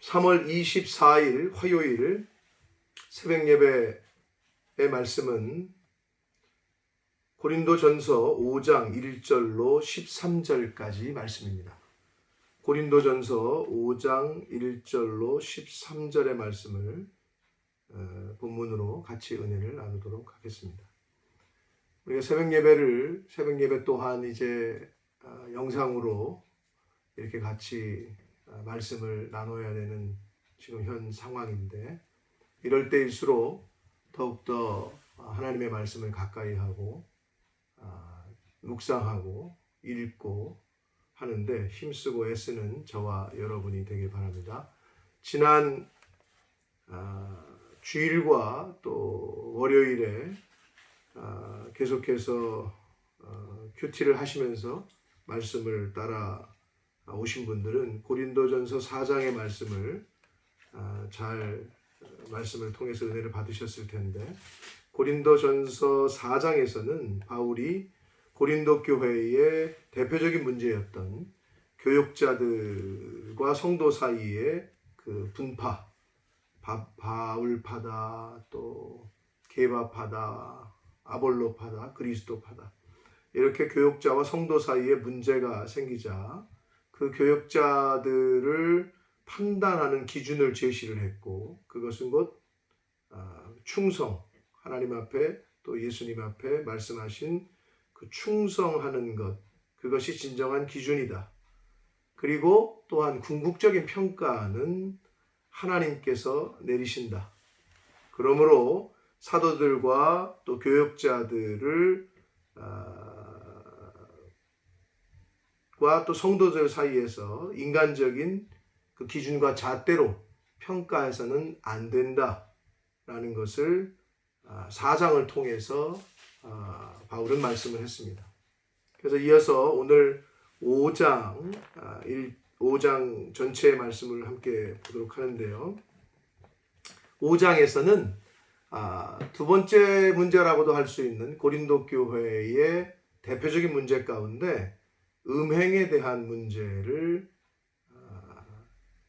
3월 24일 화요일 새벽 예배의 말씀은 고린도전서 5장 1절로 13절까지 말씀입니다. 고린도전서 5장 1절로 13절의 말씀을 본문으로 같이 은혜를 나누도록 하겠습니다. 우리가 새벽 예배 또한 이제 영상으로 이렇게 같이 말씀을 나눠야 되는 지금 현 상황인데, 이럴 때일수록 더욱더 하나님의 말씀을 가까이 하고 묵상하고 읽고 하는데 힘쓰고 애쓰는 저와 여러분이 되길 바랍니다. 지난 주일과 또 월요일에 계속해서 큐티를 하시면서 말씀을 따라 오신 분들은 고린도전서 4장의 말씀을 잘 말씀을 통해서 은혜를 받으셨을 텐데, 고린도전서 4장에서는 바울이 고린도 교회의 대표적인 문제였던 교역자들과 성도 사이의 그 분파, 바울파다, 또 게바파다, 아볼로파다, 그리스도파다, 이렇게 교역자와 성도 사이에 문제가 생기자 그 교역자들을 판단하는 기준을 제시를 했고, 그것은 곧 충성, 하나님 앞에 또 예수님 앞에 말씀하신 그 충성하는 것, 그것이 진정한 기준이다. 그리고 또한 궁극적인 평가는 하나님께서 내리신다. 그러므로 사도들과 또 교역자들을 과 또 성도들 사이에서 인간적인 그 기준과 잣대로 평가해서는 안 된다라는 것을 4장을 통해서 바울은 말씀을 했습니다. 그래서 이어서 오늘 5장 전체의 말씀을 함께 보도록 하는데요. 5장에서는 두 번째 문제라고도 할 수 있는 고린도 교회의 대표적인 문제 가운데 음행에 대한 문제를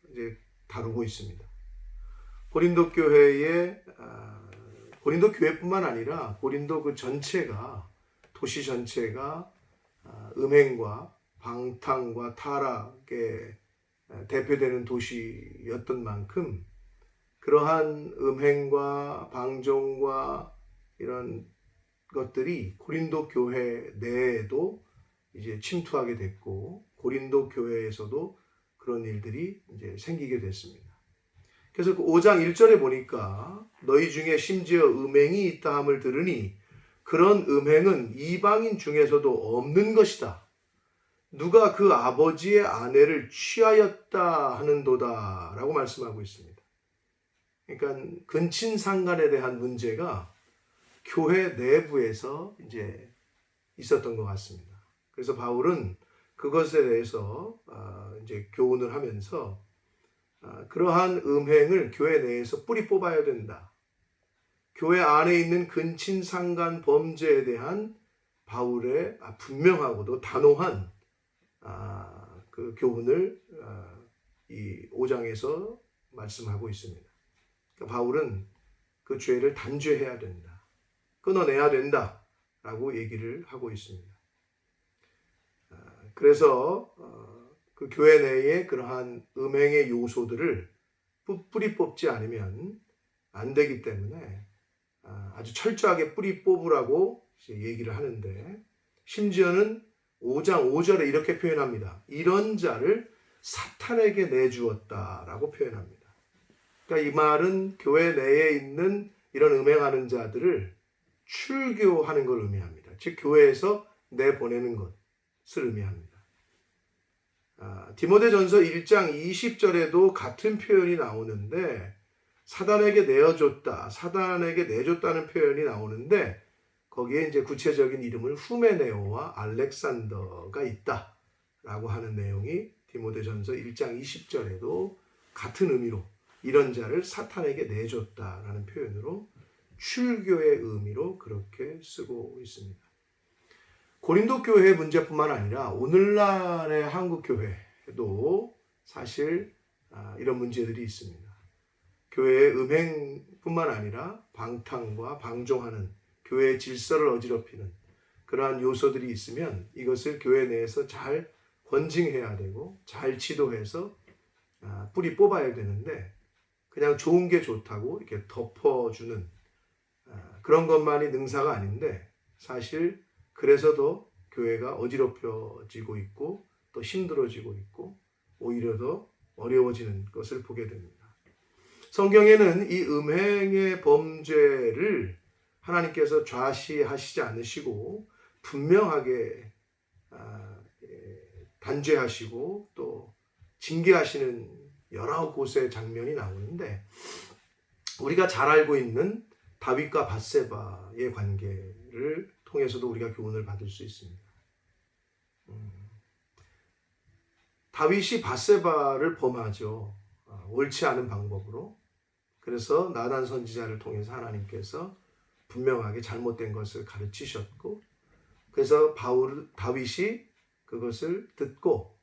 이제 다루고 있습니다. 고린도 교회뿐만 아니라 고린도 그 전체가, 도시 전체가 음행과 방탕과 타락에 대표되는 도시였던 만큼, 그러한 음행과 방종과 이런 것들이 고린도 교회 내에도 이제 침투하게 됐고, 고린도 교회에서도 그런 일들이 이제 생기게 됐습니다. 그래서 그 5장 1절에 보니까 너희 중에 심지어 음행이 있다 함을 들으니 그런 음행은 이방인 중에서도 없는 것이다. 누가 그 아버지의 아내를 취하였다 하는도다 라고 말씀하고 있습니다. 그러니까 근친상간에 대한 문제가 교회 내부에서 이제 있었던 것 같습니다. 그래서 바울은 그것에 대해서 이제 교훈을 하면서 그러한 음행을 교회 내에서 뿌리 뽑아야 된다. 교회 안에 있는 근친상간 범죄에 대한 바울의 분명하고도 단호한 그 교훈을 이 5장에서 말씀하고 있습니다. 그러니까 바울은 그 죄를 단죄해야 된다. 끊어내야 된다라고 얘기를 하고 있습니다. 그래서 그 교회 내에 그러한 음행의 요소들을 뿌리 뽑지 않으면 안 되기 때문에 아주 철저하게 뿌리 뽑으라고 얘기를 하는데, 심지어는 5장 5절에 이렇게 표현합니다. 이런 자를 사탄에게 내주었다라고 표현합니다. 그러니까 이 말은 교회 내에 있는 이런 음행하는 자들을 출교하는 걸 의미합니다. 즉 교회에서 내보내는 것을 의미합니다. 디모데전서 1장 20절에도 같은 표현이 나오는데, 사단에게 내줬다는 표현이 나오는데, 거기에 이제 구체적인 이름을 후메네오와 알렉산더가 있다라고 하는 내용이 디모데전서 1장 20절에도 같은 의미로 이런 자를 사탄에게 내줬다라는 표현으로 출교의 의미로 그렇게 쓰고 있습니다. 고린도 교회의 문제뿐만 아니라 오늘날의 한국 교회도 사실 이런 문제들이 있습니다. 교회의 음행뿐만 아니라 방탕과 방종하는 교회의 질서를 어지럽히는 그러한 요소들이 있으면 이것을 교회 내에서 잘 권징해야 되고 잘 지도해서 뿌리 뽑아야 되는데 그냥 좋은 게 좋다고 이렇게 덮어주는 그런 것만이 능사가 아닌데 사실 그래서 더 교회가 어지럽혀지고 있고 또 힘들어지고 있고 오히려 더 어려워지는 것을 보게 됩니다. 성경에는 이 음행의 범죄를 하나님께서 좌시하시지 않으시고 분명하게 단죄하시고 또 징계하시는 여러 곳의 장면이 나오는데 우리가 잘 알고 있는 다윗과 밧세바의 관계를 통해서도 우리가 교훈을 받을 수 있습니다. 다윗이 밧세바를 범하죠. 옳지 않은 방법으로. 그래서 나단 선지자를 통해서 하나님께서 분명하게 잘못된 것을 가르치셨고 그래서 다윗이 그것을 듣고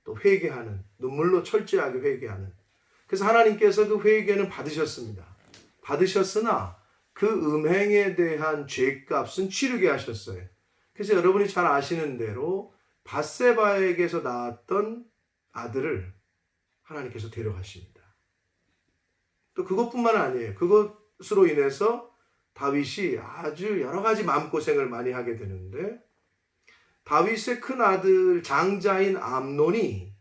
또 회개하는 눈물로 철저하게 회개하는 그래서 하나님께서 그 회개는 받으셨습니다. 받으셨으나 그 음행에 대한 죄값은 치르게 하셨어요. 그래서 여러분이 잘 아시는 대로 밧세바에게서 낳았던 아들을 하나님께서 데려가십니다. 또 그것뿐만 아니에요. 그것으로 인해서 다윗이 아주 여러 가지 마음고생을 많이 하게 되는데 다윗의 큰 아들 장자인 암논이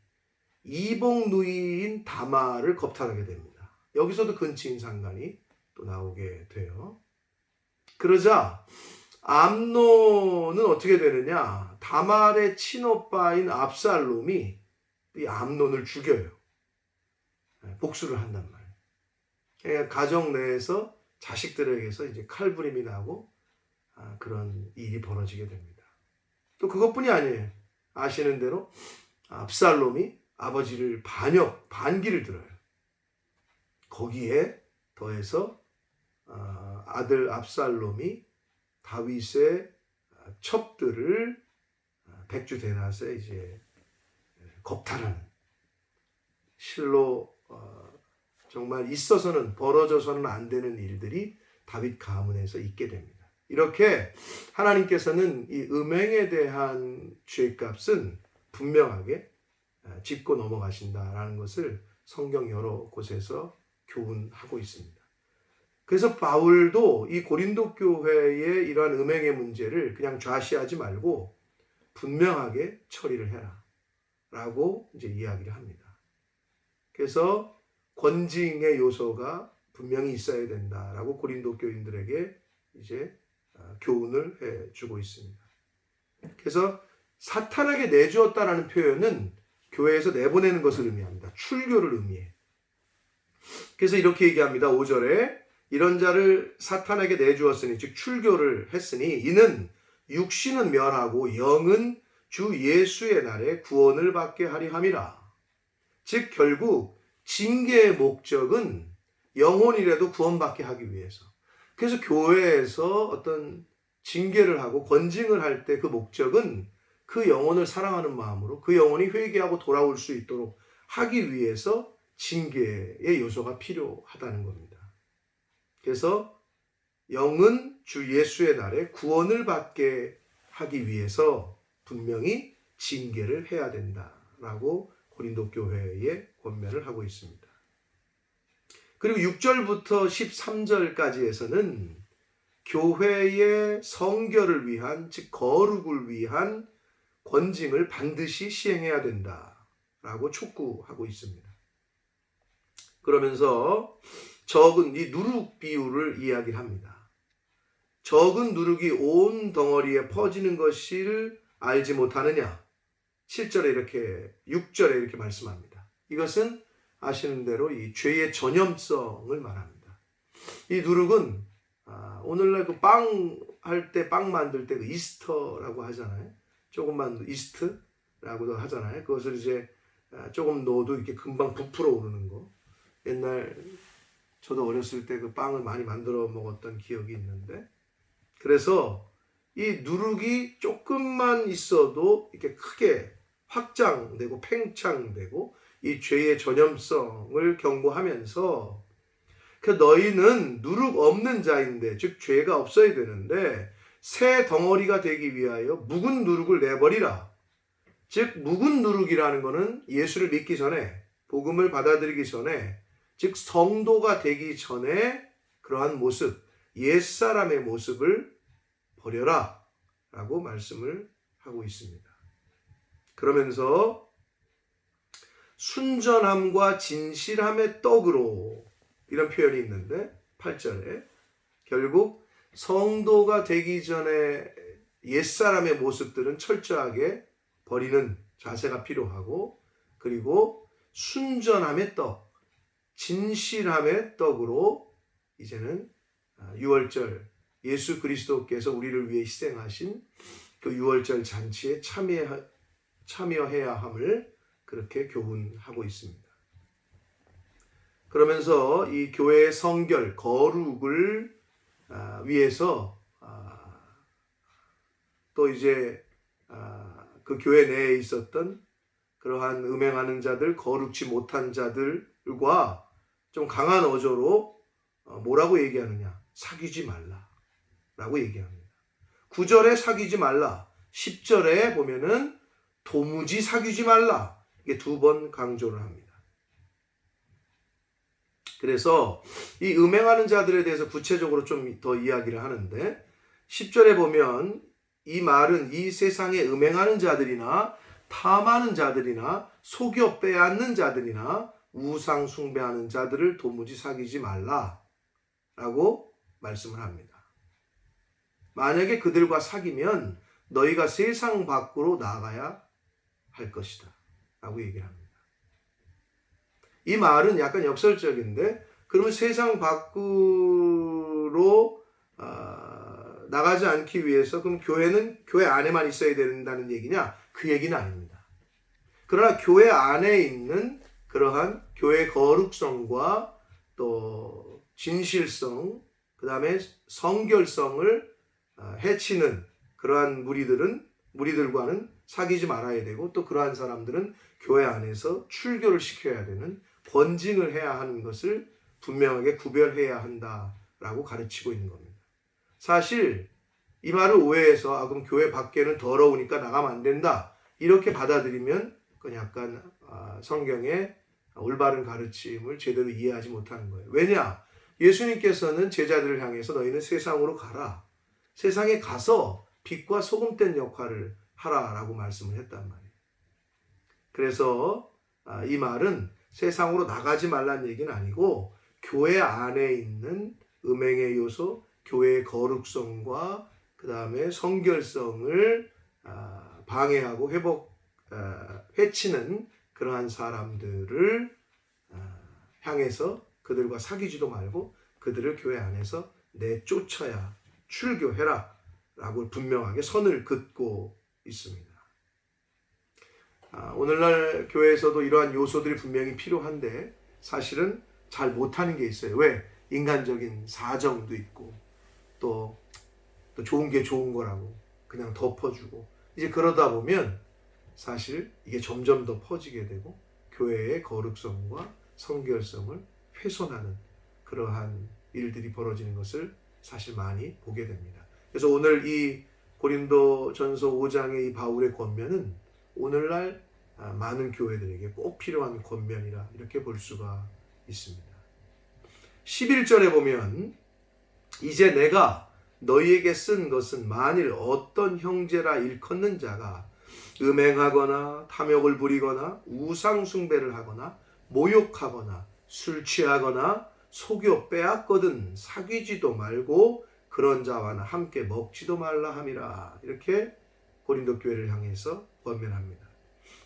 이복 누이인 다말을 겁탈하게 됩니다. 여기서도 근친상간이 또 나오게 돼요. 그러자 암논은 어떻게 되느냐? 다말의 친오빠인 압살롬이 이 암논을 죽여요. 복수를 한단 말이에요. 그러니까 가정 내에서 자식들에게서 이제 칼부림이 나고 그런 일이 벌어지게 됩니다. 또 그것뿐이 아니에요. 아시는 대로 압살롬이 아버지를 반기를 들어요. 거기에 더해서 아들 압살롬이 다윗의 첩들을 백주대낮에 이제 겁탈하는 실로 정말 있어서는 벌어져서는 안 되는 일들이 다윗 가문에서 있게 됩니다. 이렇게 하나님께서는 이 음행에 대한 죄값은 분명하게 짚고 넘어가신다라는 것을 성경 여러 곳에서 교훈하고 있습니다. 그래서 바울도 이 고린도 교회의 이러한 음행의 문제를 그냥 좌시하지 말고 분명하게 처리를 해라 라고 이제 이야기를 합니다. 그래서 권징의 요소가 분명히 있어야 된다라고 고린도 교인들에게 이제 교훈을 해주고 있습니다. 그래서 사탄에게 내주었다라는 표현은 교회에서 내보내는 것을 의미합니다. 출교를 의미해요. 그래서 이렇게 얘기합니다. 5절에 이런 자를 사탄에게 내주었으니 즉 출교를 했으니 이는 육신은 멸하고 영은 주 예수의 날에 구원을 받게 하리 함이라. 즉 결국 징계의 목적은 영혼이라도 구원받게 하기 위해서. 그래서 교회에서 어떤 징계를 하고 권징을 할 때 그 목적은 그 영혼을 사랑하는 마음으로 그 영혼이 회개하고 돌아올 수 있도록 하기 위해서 징계의 요소가 필요하다는 겁니다. 그래서 영은 주 예수의 날에 구원을 받게 하기 위해서 분명히 징계를 해야 된다라고 고린도 교회에 권면을 하고 있습니다. 그리고 6절부터 13절까지에서는 교회의 성결을 위한 즉 거룩을 위한 권징을 반드시 시행해야 된다라고 촉구하고 있습니다. 그러면서 적은 이 누룩 비유를 이야기를 합니다. 적은 누룩이 온 덩어리에 퍼지는 것을 알지 못하느냐? 6절에 이렇게 말씀합니다. 이것은 아시는 대로 이 죄의 전염성을 말합니다. 이 누룩은 오늘날 그 빵 할 때 빵 만들 때 그 이스터라고 하잖아요. 조금만 이스트라고도 하잖아요. 그것을 이제 조금 넣어도 이렇게 금방 부풀어 오르는 거. 옛날 저도 어렸을 때 그 빵을 많이 만들어 먹었던 기억이 있는데 그래서 이 누룩이 조금만 있어도 이렇게 크게 확장되고 팽창되고 이 죄의 전염성을 경고하면서 그 너희는 누룩 없는 자인데, 즉 죄가 없어야 되는데 새 덩어리가 되기 위하여 묵은 누룩을 내버리라. 즉 묵은 누룩이라는 것은 예수를 믿기 전에, 복음을 받아들이기 전에, 즉 성도가 되기 전에 그러한 모습, 옛사람의 모습을 버려라 라고 말씀을 하고 있습니다. 그러면서 순전함과 진실함의 떡으로, 이런 표현이 있는데 8절에 결국 성도가 되기 전에 옛사람의 모습들은 철저하게 버리는 자세가 필요하고, 그리고 순전함의 떡, 진실함의 떡으로 이제는 유월절, 예수 그리스도께서 우리를 위해 희생하신 그 유월절 잔치에 참여해야 함을 그렇게 교훈하고 있습니다. 그러면서 이 교회의 성결, 거룩을 위해서 또 이제 그 교회 내에 있었던 그러한 음행하는 자들, 거룩지 못한 자들과 좀 강한 어조로 뭐라고 얘기하느냐? 사귀지 말라라고 얘기합니다. 9절에 사귀지 말라, 10절에 보면은 도무지 사귀지 말라, 이게 2번 강조를 합니다. 그래서 이 음행하는 자들에 대해서 구체적으로 좀 더 이야기를 하는데, 10절에 보면 이 말은 이 세상에 음행하는 자들이나 탐하는 자들이나 속여 빼앗는 자들이나 우상 숭배하는 자들을 도무지 사귀지 말라라고 말씀을 합니다. 만약에 그들과 사귀면 너희가 세상 밖으로 나가야 할 것이다 라고 얘기를 합니다. 이 말은 약간 역설적인데, 그러면 세상 밖으로 나가지 않기 위해서 그럼 교회는 교회 안에만 있어야 된다는 얘기냐? 그 얘기는 아닙니다. 그러나 교회 안에 있는 그러한 교회 거룩성과 또 진실성, 그 다음에 성결성을 해치는 그러한 무리들과는 사귀지 말아야 되고, 또 그러한 사람들은 교회 안에서 출교를 시켜야 되는, 번징을 해야 하는 것을 분명하게 구별해야 한다라고 가르치고 있는 겁니다. 사실 이 말을 오해해서 그럼 교회 밖에는 더러우니까 나가면 안 된다, 이렇게 받아들이면 그건 약간 성경의 올바른 가르침을 제대로 이해하지 못하는 거예요. 왜냐? 예수님께서는 제자들을 향해서 너희는 세상으로 가라, 세상에 가서 빛과 소금된 역할을 하라라고 말씀을 했단 말이에요. 그래서 이 말은 세상으로 나가지 말라는 얘기는 아니고, 교회 안에 있는 음행의 요소, 교회의 거룩성과 그 다음에 성결성을 방해하고 해치는 그러한 사람들을 향해서 그들과 사귀지도 말고 그들을 교회 안에서 내쫓아야, 출교해라 라고 분명하게 선을 긋고 있습니다. 오늘날 교회에서도 이러한 요소들이 분명히 필요한데 사실은 잘 못하는 게 있어요. 왜? 인간적인 사정도 있고 또 좋은 게 좋은 거라고 그냥 덮어주고, 이제 그러다 보면 사실 이게 점점 더 퍼지게 되고 교회의 거룩성과 성결성을 훼손하는 그러한 일들이 벌어지는 것을 사실 많이 보게 됩니다. 그래서 오늘 이 고린도전서 5장의 이 바울의 권면은 오늘날 많은 교회들에게 꼭 필요한 권면이라 이렇게 볼 수가 있습니다. 11절에 보면 이제 내가 너희에게 쓴 것은 만일 어떤 형제라 일컫는 자가 음행하거나 탐욕을 부리거나 우상 숭배를 하거나 모욕하거나 술 취하거나 속여 빼앗거든 사귀지도 말고 그런 자와는 함께 먹지도 말라 함이라, 이렇게 고린도 교회를 향해서 권면합니다.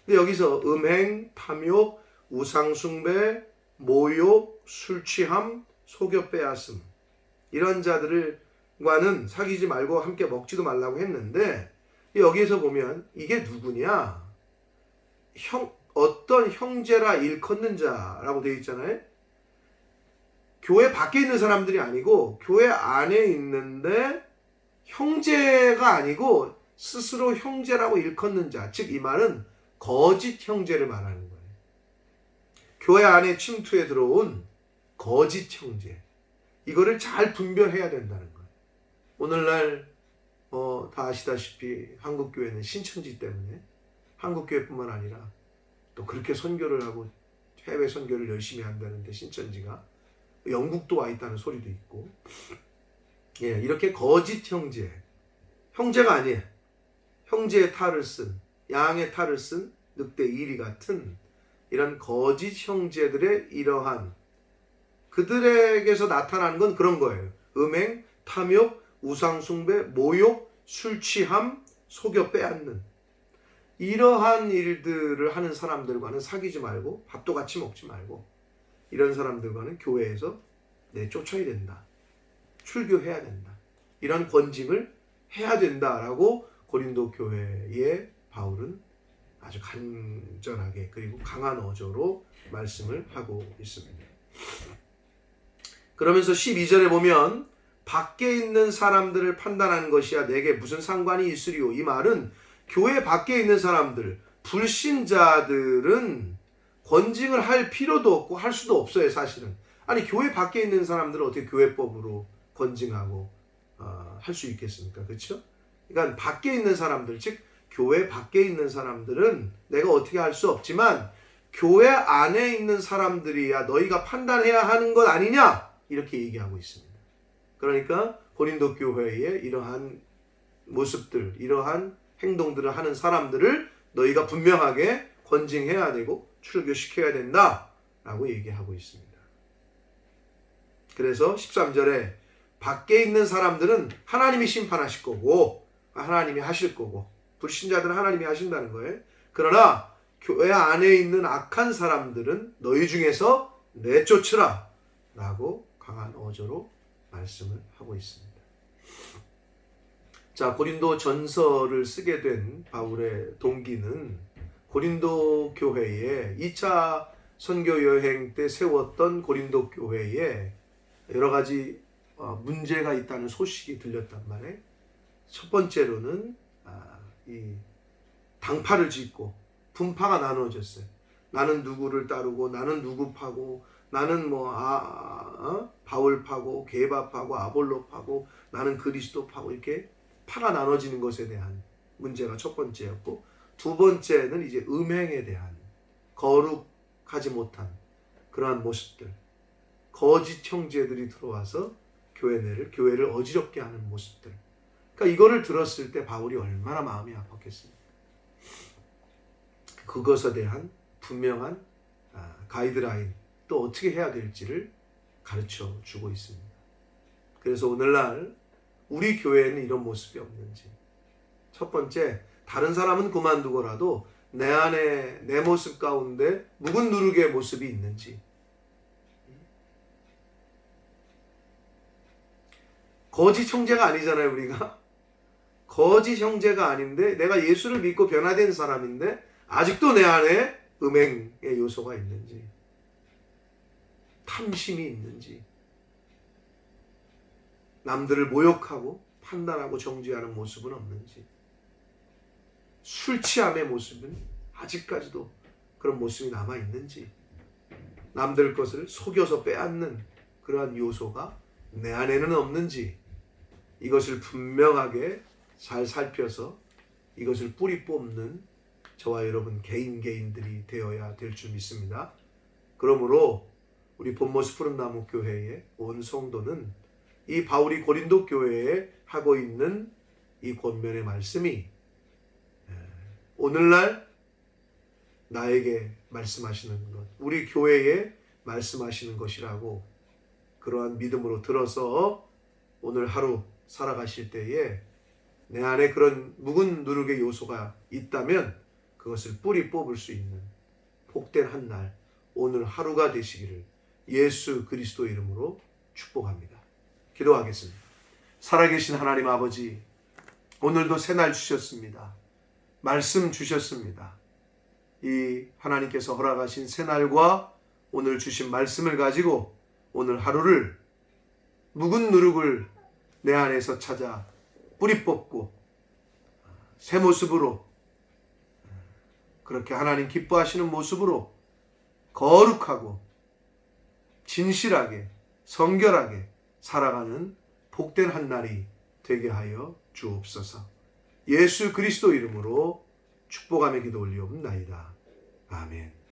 근데 여기서 음행, 탐욕, 우상 숭배, 모욕, 술 취함, 속여 빼앗음, 이런 자들과는 사귀지 말고 함께 먹지도 말라고 했는데, 여기에서 보면 이게 누구냐? 어떤 형제라 일컫는 자라고 되어 있잖아요. 교회 밖에 있는 사람들이 아니고 교회 안에 있는데 형제가 아니고 스스로 형제라고 일컫는 자, 즉 이 말은 거짓 형제를 말하는 거예요. 교회 안에 침투해 들어온 거짓 형제, 이거를 잘 분별해야 된다는 거예요. 오늘날 다 아시다시피 한국교회는 신천지 때문에 한국교회뿐만 아니라 또 그렇게 선교를 하고 해외 선교를 열심히 한다는데 신천지가 영국도 와 있다는 소리도 있고, 예, 이렇게 거짓 형제가 아니에요. 형제의 탈을 쓴, 양의 탈을 쓴 늑대 이리 같은 이런 거짓 형제들의 이러한, 그들에게서 나타나는 건 그런 거예요. 음행, 탐욕, 우상숭배, 모욕, 술취함, 속여 빼앗는, 이러한 일들을 하는 사람들과는 사귀지 말고 밥도 같이 먹지 말고 이런 사람들과는 교회에서 내쫓아야 된다. 출교해야 된다. 이런 권징을 해야 된다라고 고린도 교회에 바울은 아주 간절하게 그리고 강한 어조로 말씀을 하고 있습니다. 그러면서 12절에 보면 밖에 있는 사람들을 판단하는 것이야 내게 무슨 상관이 있으리요. 이 말은 교회 밖에 있는 사람들, 불신자들은 권징을 할 필요도 없고 할 수도 없어요. 사실은. 아니 교회 밖에 있는 사람들은 어떻게 교회법으로 권징하고 할 수 있겠습니까? 그렇죠? 그러니까 밖에 있는 사람들, 즉 교회 밖에 있는 사람들은 내가 어떻게 할 수 없지만 교회 안에 있는 사람들이야 너희가 판단해야 하는 것 아니냐, 이렇게 얘기하고 있습니다. 그러니까 고린도 교회의 이러한 모습들, 이러한 행동들을 하는 사람들을 너희가 분명하게 권징해야 되고 출교시켜야 된다라고 얘기하고 있습니다. 그래서 13절에 밖에 있는 사람들은 하나님이 심판하실 거고 하나님이 하실 거고, 불신자들은 하나님이 하신다는 거예요. 그러나 교회 안에 있는 악한 사람들은 너희 중에서 내쫓으라 라고 강한 어조로 말씀을 하고 있습니다. 자, 고린도 전서를 쓰게 된 바울의 동기는 고린도 교회에 2차 선교 여행 때 세웠던 고린도 교회에 여러 가지 문제가 있다는 소식이 들렸단 말이에요. 첫 번째로는 이 당파를 짓고 분파가 나누어졌어요. 나는 누구를 따르고 나는 누구 파고 나는 바울 파고 게바 파고 아볼로 파고 나는 그리스도 파고, 이렇게 파가 나눠지는 것에 대한 문제가 첫 번째였고, 두 번째는 이제 음행에 대한 거룩하지 못한 그러한 모습들, 거짓 형제들이 들어와서 교회를 어지럽게 하는 모습들. 그러니까 이거를 들었을 때 바울이 얼마나 마음이 아팠겠습니까? 그것에 대한 분명한 가이드라인, 또 어떻게 해야 될지를 가르쳐 주고 있습니다. 그래서 오늘날 우리 교회에는 이런 모습이 없는지, 첫 번째, 다른 사람은 그만두고라도 내 안에 내 모습 가운데 묵은 누룩의 모습이 있는지, 거짓 형제가 아니잖아요. 우리가 거짓 형제가 아닌데 내가 예수를 믿고 변화된 사람인데 아직도 내 안에 음행의 요소가 있는지, 탐심이 있는지, 남들을 모욕하고 판단하고 정죄하는 모습은 없는지, 술 취함의 모습은 아직까지도 그런 모습이 남아있는지, 남들 것을 속여서 빼앗는 그러한 요소가 내 안에는 없는지, 이것을 분명하게 잘 살펴서 이것을 뿌리 뽑는 저와 여러분 개인들이 되어야 될 줄 믿습니다. 그러므로 우리 본모습 푸른나무 교회의 온 성도는 이 바울이 고린도 교회에 하고 있는 이 권면의 말씀이 오늘날 나에게 말씀하시는 것, 우리 교회에 말씀하시는 것이라고 그러한 믿음으로 들어서 오늘 하루 살아가실 때에 내 안에 그런 묵은 누룩의 요소가 있다면 그것을 뿌리 뽑을 수 있는 복된 한 날, 오늘 하루가 되시기를 예수 그리스도 이름으로 축복합니다. 기도하겠습니다. 살아계신 하나님 아버지, 오늘도 새날 주셨습니다. 말씀 주셨습니다. 이 하나님께서 허락하신 새날과 오늘 주신 말씀을 가지고 오늘 하루를 묵은 누룩을 내 안에서 찾아 뿌리 뽑고 새 모습으로, 그렇게 하나님 기뻐하시는 모습으로 거룩하고 진실하게 성결하게 살아가는 복된 한 날이 되게 하여 주옵소서. 예수 그리스도 이름으로 축복하며 기도 올리옵나이다. 아멘.